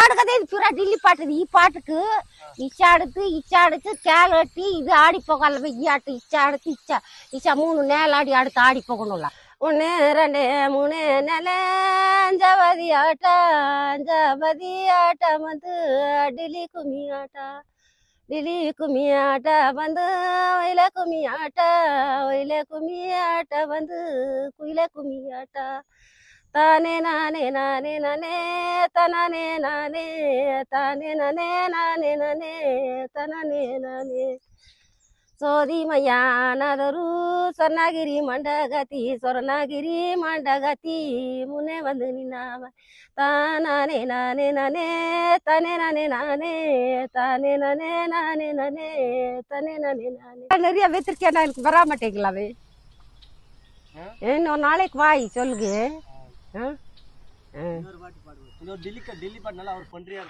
ಕಡಗದೆ ಪೂರಾ ಡಿಲ್ಲಿ ಪಾಟದು ಈ ಪಾಟಕ್ಕೆ ಇಚ್ಚಾಡುತ್ತೆ ಕ್ಯಾಲಟ್ಟಿ ಇದು ಆಡಿಪೋಗಲ್ವ ಈ ಆಟ ಇಚ್ಚಾಡುತ್ತೆ ಇಚ್ಚ ಮೂணு நேலாடி அடுத்து ஆடி போகணும்ல 1 2 3 4 அஞ்சாவதி ஆட்டம் வந்து டில்லி கும்மி ஆட்ட வந்து ஒயில கும்மி ஆட்ட வந்து குயில கும்மி ஆட்ட தானே நானே நானே நானே தனானே நானே தானே நானே நானே நானே தனானே நானே சோதி மயானதரு சொர்ணகிரி மண்டகத்தி முன்னே வந்து நின்னாவ தானே நானே நானே தானே நானே நானே தானே நானே நானே நானே தானே நானே நானே நிறைய வச்சிருக்கேன் எனக்கு வர மாட்டேங்கலாவே இன்னொரு நாளைக்கு வாய் சொல்லுங்க. டெல்லி பாட்டு நல்லா அவர் பண்றியா